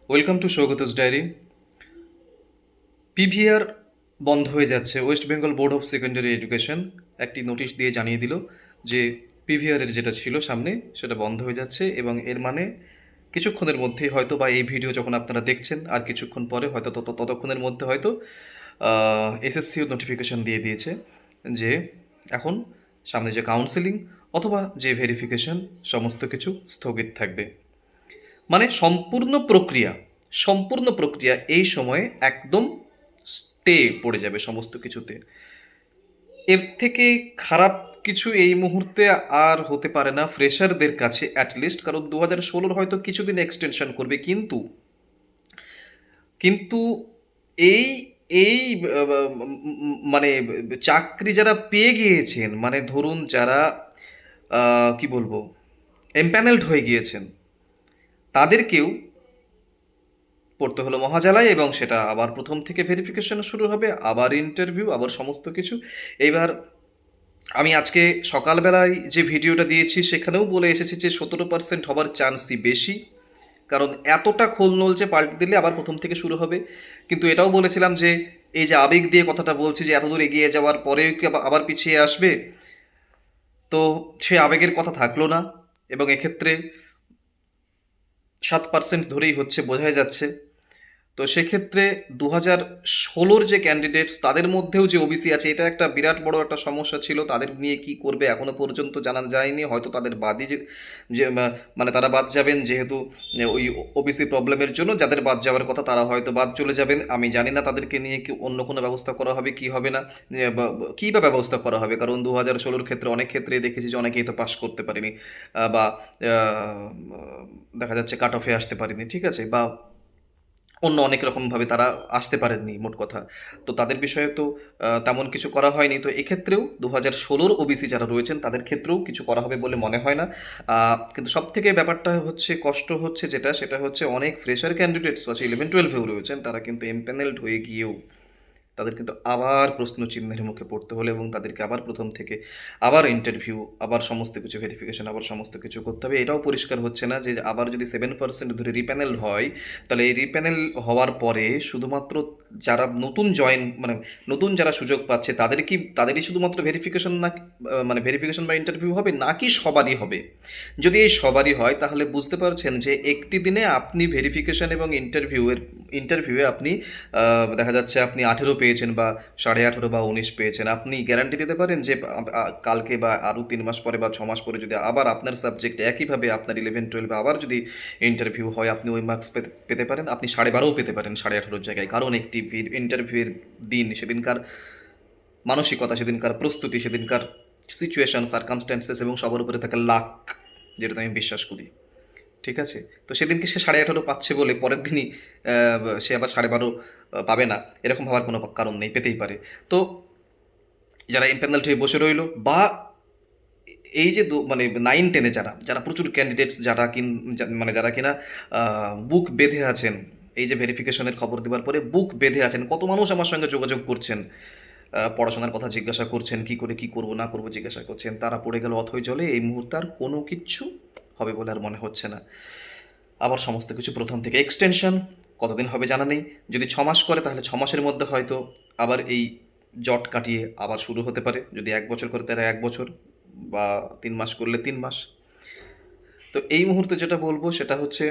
Welcome to সৌগতস ডায়েরি। PVR বন্ধ হয়ে যাচ্ছে। West Bengal board of secondary education একটি নোটিশ দিয়ে জানিয়ে দিল যে পিভিআরের যেটা ছিল সামনে সেটা বন্ধ হয়ে যাচ্ছে, এবং এর মানে কিছুক্ষণের মধ্যেই হয়তো, বা এই ভিডিও যখন আপনারা দেখছেন আর কিছুক্ষণ পরে হয়তো ততক্ষণের মধ্যে হয়তো এসএসসিও নোটিফিকেশন দিয়ে দিয়েছে যে এখন সামনে যে কাউন্সেলিং অথবা যে ভেরিফিকেশন সমস্ত কিছু স্থগিত থাকবে। মানে সম্পূর্ণ প্রক্রিয়া এই সময়ে একদম স্টে পড়ে যাবে সমস্ত কিছুতে। এর থেকে খারাপ কিছু এই মুহূর্তে আর হতে পারে না ফ্রেশারদের কাছে অ্যাটলিস্ট, কারণ 2016 হয়তো কিছুদিন এক্সটেনশন করবে, কিন্তু কিন্তু এই এই মানে চাকরি যারা পেয়ে গিয়েছেন, মানে ধরুন যারা কি বলবো, এমপ্যানেলড হয়ে গিয়েছেন, তাদেরকেও পড়তে হলো মহাজালায়, এবং সেটা আবার প্রথম থেকে ভেরিফিকেশন শুরু হবে, আবার ইন্টারভিউ, আবার সমস্ত কিছু। এইবার আমি আজকে সকালবেলায় যে ভিডিওটা দিয়েছি সেখানেও বলে এসেছি যে 17% হবার চান্সই বেশি, কারণ এতটা খোল নলছে, পাল্টে দিলে আবার প্রথম থেকে শুরু হবে। কিন্তু এটাও বলেছিলাম যে এই যে আবেগ দিয়ে কথাটা বলছি যে এতদূর এগিয়ে যাওয়ার পরেও কি আবার পিছিয়ে আসবে, তো সে আবেগের কথা থাকলো না। এবং এক্ষেত্রে 7% ধরেই হচ্ছে, বোঝাই যাচ্ছে। তো সেক্ষেত্রে 2016 যে ক্যান্ডিডেটস, তাদের মধ্যেও যে ওবিসি আছে, এটা একটা বিরাট বড় একটা সমস্যা ছিল। তাদের নিয়ে কি করবে এখনো পর্যন্ত জানা যায়নি। হয়তো তাদের বাদই মানে তারা বাদ যাবেন, যেহেতু ওই ওবিসি প্রবলেমের জন্য যাদের বাদ যাওয়ার কথা তারা হয়তো বাদ চলে যাবেন। আমি জানি না তাদেরকে নিয়ে কি অন্য কোনো ব্যবস্থা করা হবে কি হবে না, কী বা ব্যবস্থা করা হবে, কারণ 2016 ক্ষেত্রে অনেক ক্ষেত্রে দেখেছি যে অনেকেই তো পাশ করতে পারেনি, বা দেখা যাচ্ছে কাট অফে আসতে পারেনি, ঠিক আছে, বা অন্য অনেক রকমভাবে তারা আসতে পারেননি, মোট কথা। তো তাদের বিষয়ে তো তেমন কিছু করা হয়নি। তো এক্ষেত্রেও 2016 ওবিসি যারা রয়েছেন তাদের ক্ষেত্রেও কিছু করা হবে বলে মনে হয় না। কিন্তু সব থেকে ব্যাপারটা হচ্ছে, কষ্ট হচ্ছে যেটা, সেটা হচ্ছে অনেক ফ্রেশার ক্যান্ডিডেটস আছে, 11-12-এও রয়েছেন, তারা কিন্তু এমপ্যানেলড হয়ে গিয়েও তাদের কিন্তু আবার প্রশ্ন চিহ্নের মুখে পড়তে হলো, এবং তাদেরকে আবার প্রথম থেকে আবার ইন্টারভিউ, আবার সমস্ত কিছু ভেরিফিকেশন, আবার সমস্ত কিছু করতে হবে। এটাও পরিষ্কার হচ্ছে না যে আবার যদি 7% ধরে রিপ্যানেল হয়, তাহলে এই রিপ্যানেল হওয়ার পরে শুধুমাত্র যারা নতুন জয়েন, মানে নতুন যারা সুযোগ পাচ্ছে তাদেরই শুধুমাত্র ভেরিফিকেশন, না মানে ভেরিফিকেশন বা ইন্টারভিউ হবে, নাকি সবারই হবে? যদি এই সবারই হয় তাহলে বুঝতে পারছেন যে একটি দিনে আপনি ভেরিফিকেশন এবং ইন্টারভিউয়ে আপনি দেখা যাচ্ছে আপনি 18 পেয়েছেন, বা 18.5 বা 19 পেয়েছেন, আপনি গ্যারান্টি দিতে পারেন যে কালকে বা আরও 3 মাস পরে বা 6 মাস পরে যদি আবার আপনার সাবজেক্ট একইভাবে আপনার 11-12 আবার যদি ইন্টারভিউ হয়, আপনি ওই মার্কস পেতে পারেন, আপনি 12.5 পেতে পারেন 18.5 জায়গায়। কারণ একটি ইন্টারভিউয়ের দিন, সেদিনকার মানসিকতা, সেদিনকার প্রস্তুতি, সেদিনকার সিচুয়েশন, সার্কামস্ট্যান্সেস এবং সবার উপরে থাকা লাক, যেটা আমি বিশ্বাস করি, ঠিক আছে। তো সেদিনকে সে 18.5 পাচ্ছে বলে পরের দিনই সে আবার 12.5 পাবে না, এরকম ভাবার কোনো কারণ নেই, পেতেই পারে। তো যারা এমপ্যানেলড হয়ে বসে রইলো, বা এই যে মানে 9-10-এ যারা যারা প্রচুর ক্যান্ডিডেটস, মানে যারা কিনা বুক বেঁধে আছেন, এই যে ভেরিফিকেশনের খবর দেওয়ার পরে বুক বেঁধে আছেন, কত মানুষ আমার সঙ্গে যোগাযোগ করছেন, পড়াশোনার কথা জিজ্ঞাসা করছেন, কি করে কি করব না করব জিজ্ঞাসা করছেন, তারা পড়ে গেল অথই জলে। এই মুহূর্তে আর কোনো কিচ্ছু হবে বলে আর মনে হচ্ছে না। আবার সমস্ত কিছু প্রথম থেকে এক্সটেনশন, কতদিন হবে জানা নেই। যদি 6 মাস করে তাহলে 6 মাসের মধ্যে হয়তো আবার এই জট কাটিয়ে আবার শুরু হতে পারে। যদি 1 বছর করে তাহলে 1 বছর, বা 3 মাস করলে 3 মাস। তো এই মুহূর্তে যেটা বলবো সেটা হচ্ছে,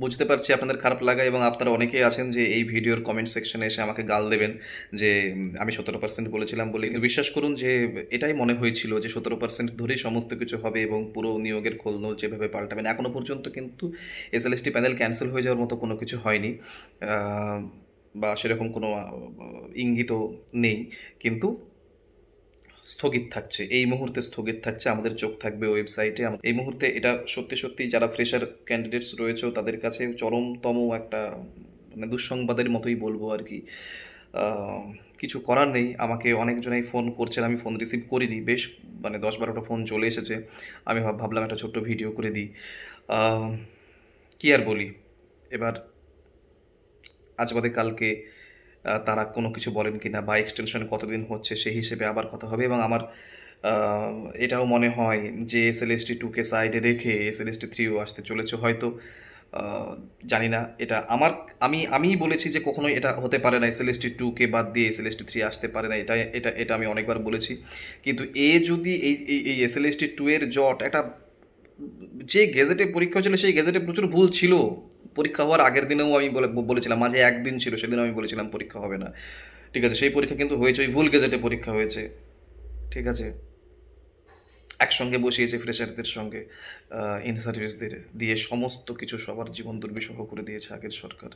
বুঝতে পারছি আপনাদের খারাপ লাগা, এবং আপনারা অনেকেই আছেন যে এই ভিডিওর কমেন্ট সেকশনে এসে আমাকে গাল দেবেন যে আমি 17% বলেছিলাম বলে। কিন্তু বিশ্বাস করুন যে এটাই মনে হয়েছিল যে 17% ধরেই সমস্ত কিছু হবে, এবং পুরো নিয়োগের খোলনল যেভাবে পাল্টাবেন। এখনও পর্যন্ত কিন্তু এসএলএসটি প্যানেল ক্যান্সেল হয়ে যাওয়ার মতো কোনো কিছু হয়নি, বা সেরকম কোনো ইঙ্গিতও নেই। কিন্তু স্থগিত থাকছে, এই মুহূর্তে স্থগিত থাকছে, আমাদের চোখ থাকবে ওয়েবসাইটে। এই মুহূর্তে এটা সত্যি সত্যি যারা ফ্রেশার ক্যান্ডিডেটস রয়েছে তাদের কাছে চরমতম একটা, মানে দুঃসংবাদের মতোই বলবো আর কি। কিছু করার নেই। আমাকে অনেকজনেই ফোন করছেন, আমি ফোন রিসিভ করিনি, বেশ মানে 10-12টা ফোন চলে এসেছে। আমি ভাবলাম একটা ছোট্ট ভিডিও করে দিই। কি আর বলি, এবার আজ বাদে কালকে তারা কোনো কিছু বলেন কি না, বা এক্সটেনশন কতদিন হচ্ছে সেই হিসেবে আবার কথা হবে। এবং আমার এটাও মনে হয় যে এসএলএসটি 2কে সাইডে রেখে এসএলএসটি 3ও আসতে চলেছে হয়তো। জানি না এটা আমি বলেছি যে কখনোই এটা হতে পারে না, এসএলএসটি 2 কে বাদ দিয়ে এসএলএসটি 3 আসতে পারে না, এটা আমি অনেকবার বলেছি। কিন্তু যদি এই এসএলএসটি 2 এর জট একটা, যে গেজেটে পরীক্ষা হয়েছিল সেই গেজেটে প্রচুর ভুল ছিল। পরীক্ষা হওয়ার আগের দিনেও আমি বলেছিলাম, মাঝে একদিন ছিল সেদিন আমি বলেছিলাম পরীক্ষা হবে না। ঠিক আছে, সেই পরীক্ষা কিন্তু হয়েছে, ওই ভুল গেজেটে পরীক্ষা হয়েছে। ঠিক আছে, একসঙ্গে বসিয়েছে ফ্রেশারদের সঙ্গে ইন সার্ভিসদের, দিয়ে সমস্ত কিছু সবার জীবন দুর্বিষহ করে দিয়েছে আগের সরকার।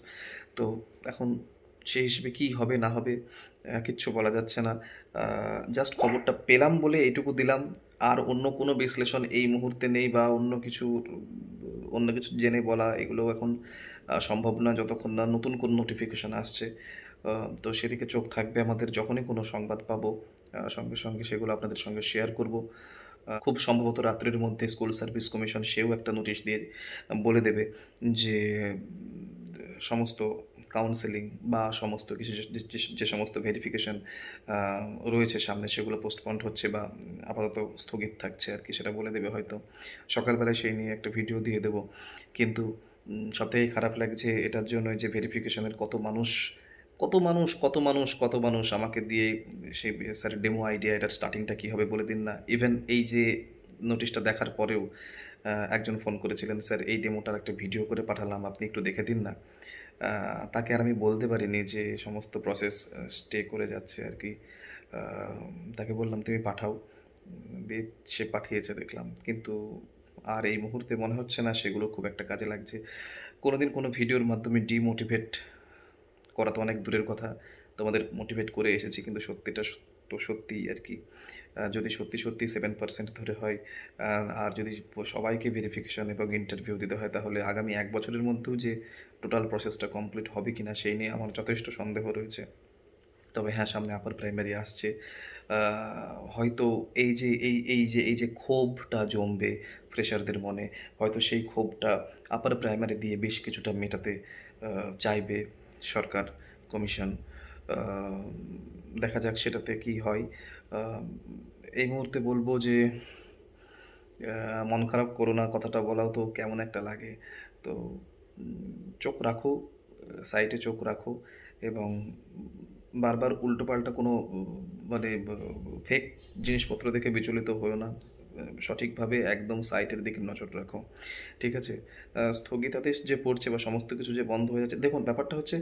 তো এখন সেই হিসেবে কী হবে না হবে কিচ্ছু বলা যাচ্ছে না। জাস্ট খবরটা পেলাম বলে এইটুকু দিলাম। আর অন্য কোনো বিশ্লেষণ এই মুহূর্তে নেই, বা অন্য কিছু জেনে বলা এগুলো এখন সম্ভব না যতক্ষণ না নতুন কোনো নোটিফিকেশন আসছে। তো সেদিকে চোখ থাকবে আমাদের, যখনই কোনো সংবাদ পাবো সঙ্গে সঙ্গে সেগুলো আপনাদের সঙ্গে শেয়ার করব। খুব সম্ভবত রাত্রের মধ্যে স্কুল সার্ভিস কমিশন সেও একটা নোটিশ দিয়ে বলে দেবে যে সমস্ত কাউন্সেলিং বা সমস্ত কিছু যে সমস্ত ভেরিফিকেশন রয়েছে সামনে সেগুলো পোস্টপন্ড হচ্ছে বা আপাতত স্থগিত থাকছে আর কি, সেটা বলে দেবে হয়তো। সকালবেলায় সেই নিয়ে একটা ভিডিও দিয়ে দেবো। কিন্তু সবথেকে খারাপ লাগছে এটার জন্য যে ভেরিফিকেশনের কত মানুষ আমাকে দিয়ে সেই স্যার ডেমো আইডিয়া, এটার স্টার্টিংটা কী হবে বলে দিন না। ইভেন এই যে নোটিশটা দেখার পরেও একজন ফোন করেছিলেন, স্যার এই ডেমোটার একটা ভিডিও করে পাঠালাম, আপনি একটু দেখে দিন না। তাকে আর আমি বলতে পারিনি যে সমস্ত প্রসেস স্টে করে যাচ্ছে আর কি। তাকে বললাম তুমি পাঠাও, দিয়ে সে পাঠিয়েছে দেখলাম। কিন্তু আর এই মুহূর্তে মনে হচ্ছে না সেগুলো খুব একটা কাজে লাগছে। কোনোদিন কোনো ভিডিওর মাধ্যমে ডিমোটিভেট করা তো অনেক দূরের কথা, তোমাদের মোটিভেট করে এসেছি, কিন্তু সত্যিটা তো সত্যিই আর কি। যদি সত্যি 7% ধরে হয়, আর যদি সবাইকে ভেরিফিকেশন এবং ইন্টারভিউ দিতে হয়, তাহলে আগামী 1 বছরের মধ্যেও যে টোটাল প্রসেসটা কমপ্লিট হবে কি না সেই নিয়ে আমার যথেষ্ট সন্দেহ রয়েছে। তবে হ্যাঁ, সামনে আপার প্রাইমারি আসছে। হয়তো এই যে ক্ষোভটা জমবে ফ্রেশারদের মনে, হয়তো সেই ক্ষোভটা আপার প্রাইমারি দিয়ে বেশ কিছুটা মেটাতে চাইবে সরকার, কমিশন। আহ, দেখা যাক সেটাতে কি হয়। আহ, এই মুহূর্তে বলবো যে মন খারাপ করো না, কথাটা বলাও তো কেমন একটা লাগে। তো চোখ রাখো, সাইটে চোখ রাখো, এবং বারবার উল্টোপাল্টা কোনো মানে ফেক জিনিসপত্র দেখে বিচলিত হও না। সঠিকভাবে একদম সাইটের দিকে নজর রাখো। ঠিক আছে, স্থগিতাদেশ যে পড়ছে বা সমস্ত কিছু যে বন্ধ হয়ে যাচ্ছে, দেখুন ব্যাপারটা হচ্ছে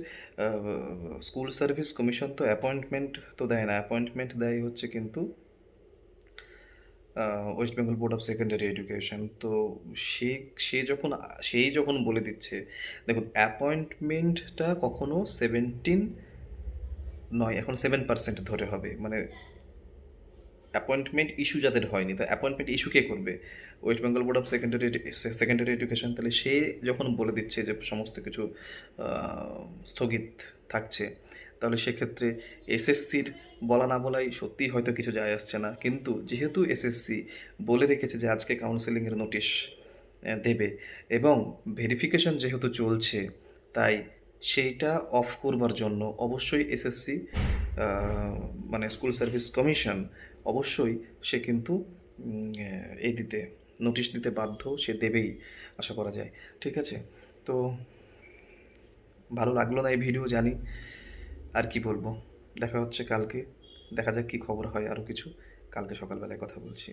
স্কুল সার্ভিস কমিশন তো অ্যাপয়েন্টমেন্ট তো দেয় না, অ্যাপয়েন্টমেন্ট দেয় হচ্ছে কিন্তু West Bengal board of secondary education. তো সে সে যখন সেই যখন বলে দিচ্ছে, দেখুন অ্যাপয়েন্টমেন্টটা কখনো 17 নয়, এখন 7% ধরে হবে। মানে অ্যাপয়েন্টমেন্ট ইস্যু যাদের হয়নি, তো অ্যাপয়েন্টমেন্ট ইস্যু কে করবে? West Bengal board of secondary education. তাহলে সে যখন বলে দিচ্ছে যে সমস্ত কিছু স্থগিত থাকছে, তাহলে সেক্ষেত্রে এসএসসির বলা না বলাই সত্যিই হয়তো কিছু যায় আসছে না, কিন্তু যেহেতু এসএসসি বলে রেখেছে যে আজকে কাউন্সেলিংয়ের নোটিশ দেবে, এবং ভেরিফিকেশন যেহেতু চলছে, তাই সেইটা অফ করবার জন্য অবশ্যই এসএসসি মানে স্কুল সার্ভিস কমিশন অবশ্যই সে কিন্তু এই দিতে নোটিশ দিতে বাধ্য, সে দেবেই আশা করা যায়। ঠিক আছে, তো ভালো লাগলো না এই ভিডিও জানি, আর কি বলবো। দেখা হচ্ছে কালকে, দেখা যাক কী খবর হয়, আরও কিছু কালকে সকালবেলায় কথা বলছি।